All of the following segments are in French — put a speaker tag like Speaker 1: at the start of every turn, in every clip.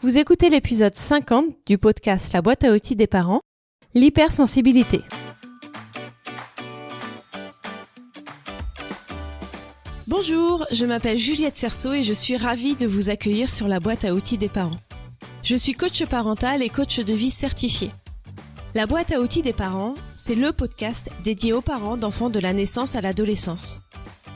Speaker 1: Vous écoutez l'épisode 50 du podcast La boîte à outils des parents, l'hypersensibilité. Bonjour, je m'appelle Juliette Cerceau et je suis ravie de vous accueillir sur la boîte à outils des parents. Je suis coach parental et coach de vie certifié. La boîte à outils des parents, c'est le podcast dédié aux parents d'enfants de la naissance à l'adolescence.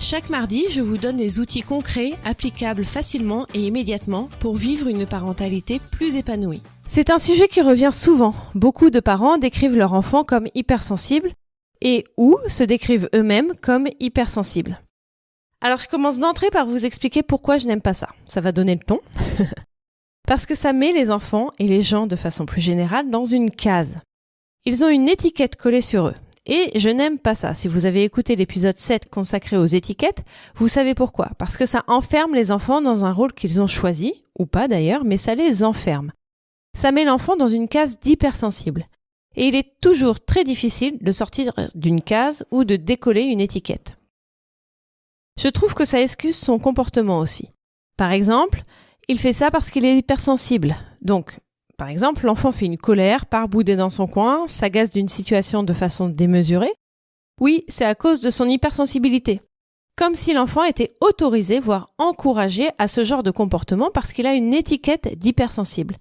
Speaker 1: Chaque mardi, je vous donne des outils concrets, applicables facilement et immédiatement pour vivre une parentalité plus épanouie. C'est un sujet qui revient souvent. Beaucoup de parents décrivent leur enfant comme hypersensible et ou se décrivent eux-mêmes comme hypersensibles. Alors je commence d'entrée par vous expliquer pourquoi je n'aime pas ça. Ça va donner le ton. Parce que ça met les enfants et les gens de façon plus générale dans une case. Ils ont une étiquette collée sur eux. Et je n'aime pas ça. Si vous avez écouté l'épisode 7 consacré aux étiquettes, vous savez pourquoi. Parce que ça enferme les enfants dans un rôle qu'ils ont choisi, ou pas d'ailleurs, mais ça les enferme. Ça met l'enfant dans une case d'hypersensible. Et il est toujours très difficile de sortir d'une case ou de décoller une étiquette. Je trouve que ça excuse son comportement aussi. Par exemple, il fait ça parce qu'il est hypersensible. Donc, par exemple, l'enfant fait une colère, part bouder dans son coin, s'agace d'une situation de façon démesurée. Oui, c'est à cause de son hypersensibilité. Comme si l'enfant était autorisé, voire encouragé à ce genre de comportement parce qu'il a une étiquette d'hypersensible.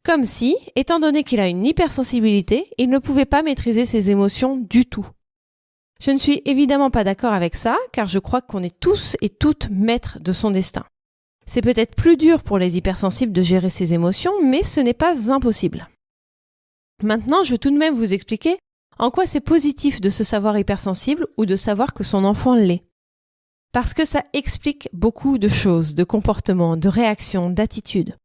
Speaker 1: Comme si, étant donné qu'il a une hypersensibilité, il ne pouvait pas maîtriser ses émotions du tout. Je ne suis évidemment pas d'accord avec ça, car je crois qu'on est tous et toutes maîtres de son destin. C'est peut-être plus dur pour les hypersensibles de gérer ses émotions, mais ce n'est pas impossible. Maintenant, je veux tout de même vous expliquer en quoi c'est positif de se savoir hypersensible ou de savoir que son enfant l'est. Parce que ça explique beaucoup de choses, de comportements, de réactions, d'attitudes.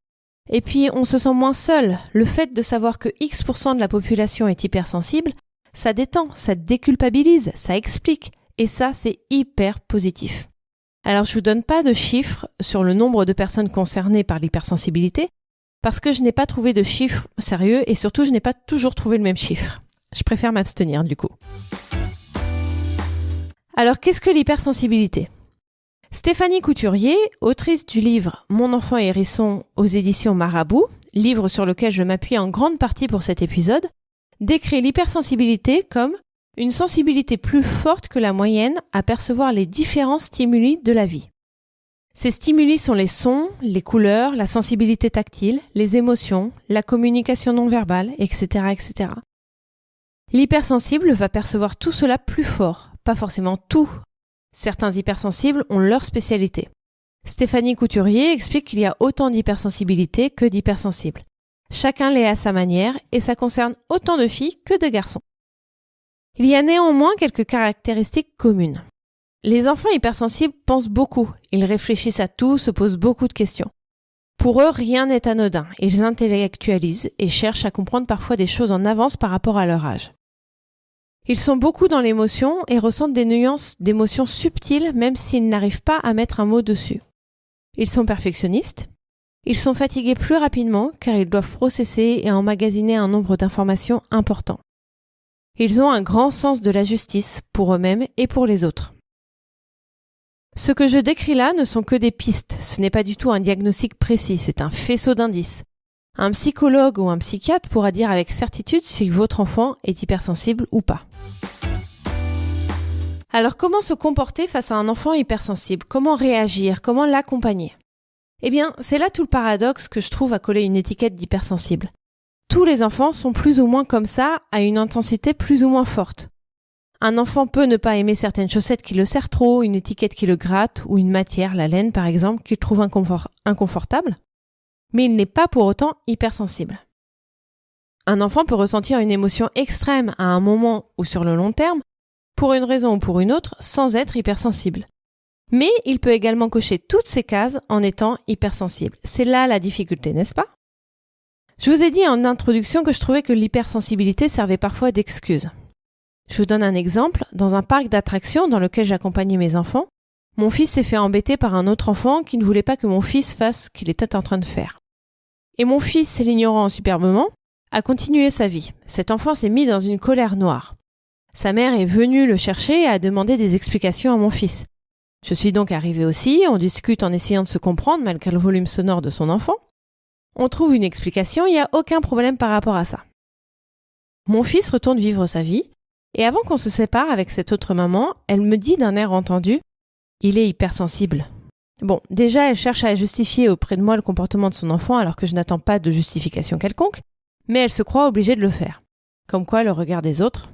Speaker 1: Et puis, on se sent moins seul. Le fait de savoir que X% de la population est hypersensible, ça détend, ça déculpabilise, ça explique. Et ça, c'est hyper positif. Alors, je vous donne pas de chiffres sur le nombre de personnes concernées par l'hypersensibilité, parce que je n'ai pas trouvé de chiffres sérieux et surtout, je n'ai pas toujours trouvé le même chiffre. Je préfère m'abstenir du coup. Alors, qu'est-ce que l'hypersensibilité ? Stéphanie Couturier, autrice du livre « Mon enfant hérisson » aux éditions Marabout, livre sur lequel je m'appuie en grande partie pour cet épisode, décrit l'hypersensibilité comme une sensibilité plus forte que la moyenne à percevoir les différents stimuli de la vie. Ces stimuli sont les sons, les couleurs, la sensibilité tactile, les émotions, la communication non verbale, etc., etc. L'hypersensible va percevoir tout cela plus fort, pas forcément tout. Certains hypersensibles ont leur spécialité. Stéphanie Couturier explique qu'il y a autant d'hypersensibilité que d'hypersensibles. Chacun l'est à sa manière et ça concerne autant de filles que de garçons. Il y a néanmoins quelques caractéristiques communes. Les enfants hypersensibles pensent beaucoup, ils réfléchissent à tout, se posent beaucoup de questions. Pour eux, rien n'est anodin, ils intellectualisent et cherchent à comprendre parfois des choses en avance par rapport à leur âge. Ils sont beaucoup dans l'émotion et ressentent des nuances d'émotions subtiles même s'ils n'arrivent pas à mettre un mot dessus. Ils sont perfectionnistes. Ils sont fatigués plus rapidement car ils doivent processer et emmagasiner un nombre d'informations important. Ils ont un grand sens de la justice pour eux-mêmes et pour les autres. Ce que je décris là ne sont que des pistes, ce n'est pas du tout un diagnostic précis, c'est un faisceau d'indices. Un psychologue ou un psychiatre pourra dire avec certitude si votre enfant est hypersensible ou pas. Alors comment se comporter face à un enfant hypersensible ? Comment réagir ? Comment l'accompagner ? Eh bien, c'est là tout le paradoxe que je trouve à coller une étiquette d'hypersensible. Tous les enfants sont plus ou moins comme ça, à une intensité plus ou moins forte. Un enfant peut ne pas aimer certaines chaussettes qui le serrent trop, une étiquette qui le gratte, ou une matière, la laine par exemple, qu'il trouve inconfortable, mais il n'est pas pour autant hypersensible. Un enfant peut ressentir une émotion extrême à un moment ou sur le long terme, pour une raison ou pour une autre, sans être hypersensible. Mais il peut également cocher toutes ces cases en étant hypersensible. C'est là la difficulté, n'est-ce pas ? Je vous ai dit en introduction que je trouvais que l'hypersensibilité servait parfois d'excuse. Je vous donne un exemple. Dans un parc d'attractions dans lequel j'accompagnais mes enfants, mon fils s'est fait embêter par un autre enfant qui ne voulait pas que mon fils fasse ce qu'il était en train de faire. Et mon fils, l'ignorant superbement, a continué sa vie. Cet enfant s'est mis dans une colère noire. Sa mère est venue le chercher et a demandé des explications à mon fils. Je suis donc arrivée aussi, on discute en essayant de se comprendre malgré le volume sonore de son enfant. On trouve une explication, il n'y a aucun problème par rapport à ça. Mon fils retourne vivre sa vie, et avant qu'on se sépare avec cette autre maman, elle me dit d'un air entendu « Il est hypersensible ». Bon, déjà, elle cherche à justifier auprès de moi le comportement de son enfant alors que je n'attends pas de justification quelconque, mais elle se croit obligée de le faire. Comme quoi, le regard des autres.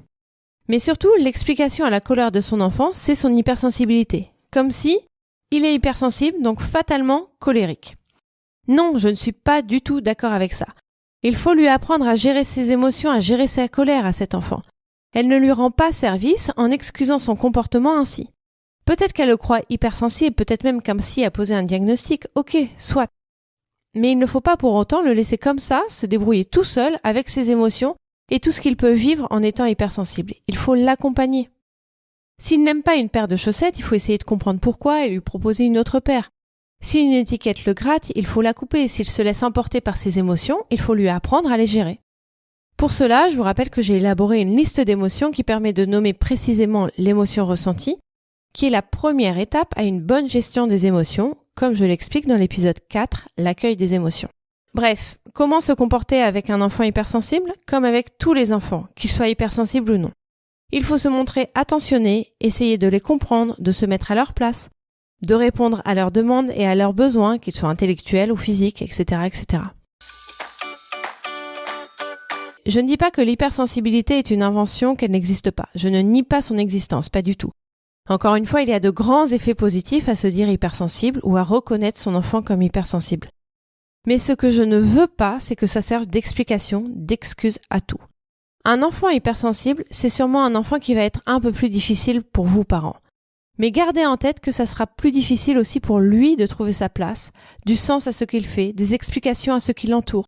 Speaker 1: Mais surtout, l'explication à la colère de son enfant, c'est son hypersensibilité. Comme si il est hypersensible, donc fatalement colérique. Non, je ne suis pas du tout d'accord avec ça. Il faut lui apprendre à gérer ses émotions, à gérer sa colère à cet enfant. Elle ne lui rend pas service en excusant son comportement ainsi. Peut-être qu'elle le croit hypersensible, peut-être même comme si elle posait un diagnostic, ok, soit. Mais il ne faut pas pour autant le laisser comme ça, se débrouiller tout seul avec ses émotions et tout ce qu'il peut vivre en étant hypersensible. Il faut l'accompagner. S'il n'aime pas une paire de chaussettes, il faut essayer de comprendre pourquoi et lui proposer une autre paire. Si une étiquette le gratte, il faut la couper. S'il se laisse emporter par ses émotions, il faut lui apprendre à les gérer. Pour cela, je vous rappelle que j'ai élaboré une liste d'émotions qui permet de nommer précisément l'émotion ressentie, qui est la première étape à une bonne gestion des émotions, comme je l'explique dans l'épisode 4, l'accueil des émotions. Bref, comment se comporter avec un enfant hypersensible, comme avec tous les enfants, qu'ils soient hypersensibles ou non. Il faut se montrer attentionné, essayer de les comprendre, de se mettre à leur place, de répondre à leurs demandes et à leurs besoins, qu'ils soient intellectuels ou physiques, etc., etc. Je ne dis pas que l'hypersensibilité est une invention, qu'elle n'existe pas. Je ne nie pas son existence, pas du tout. Encore une fois, il y a de grands effets positifs à se dire hypersensible ou à reconnaître son enfant comme hypersensible. Mais ce que je ne veux pas, c'est que ça serve d'explication, d'excuse à tout. Un enfant hypersensible, c'est sûrement un enfant qui va être un peu plus difficile pour vous, parents. Mais gardez en tête que ça sera plus difficile aussi pour lui de trouver sa place, du sens à ce qu'il fait, des explications à ce qui l'entoure.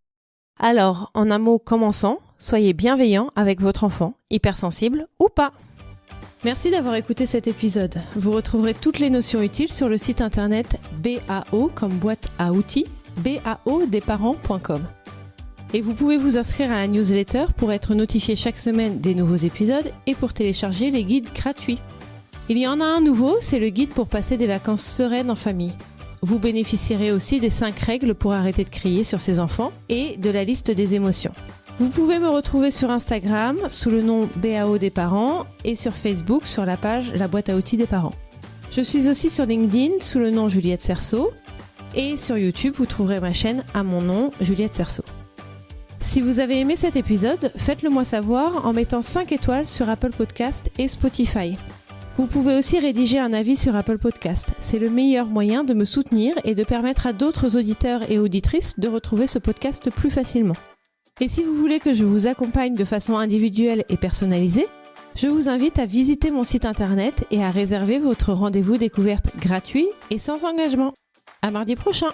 Speaker 1: Alors, en un mot commençant, soyez bienveillant avec votre enfant, hypersensible ou pas. Merci d'avoir écouté cet épisode. Vous retrouverez toutes les notions utiles sur le site internet BAO comme boîte à outils, baodesparents.com. Et vous pouvez vous inscrire à la newsletter pour être notifié chaque semaine des nouveaux épisodes et pour télécharger les guides gratuits. Il y en a un nouveau, c'est le guide pour passer des vacances sereines en famille. Vous bénéficierez aussi des 5 règles pour arrêter de crier sur ses enfants et de la liste des émotions. Vous pouvez me retrouver sur Instagram sous le nom BAO des parents et sur Facebook sur la page La boîte à outils des parents. Je suis aussi sur LinkedIn sous le nom Juliette Cerceau et sur YouTube vous trouverez ma chaîne à mon nom Juliette Cerceau. Si vous avez aimé cet épisode, faites-le moi savoir en mettant 5 étoiles sur Apple Podcast et Spotify. Vous pouvez aussi rédiger un avis sur Apple Podcast. C'est le meilleur moyen de me soutenir et de permettre à d'autres auditeurs et auditrices de retrouver ce podcast plus facilement. Et si vous voulez que je vous accompagne de façon individuelle et personnalisée, je vous invite à visiter mon site internet et à réserver votre rendez-vous découverte gratuit et sans engagement. À mardi prochain!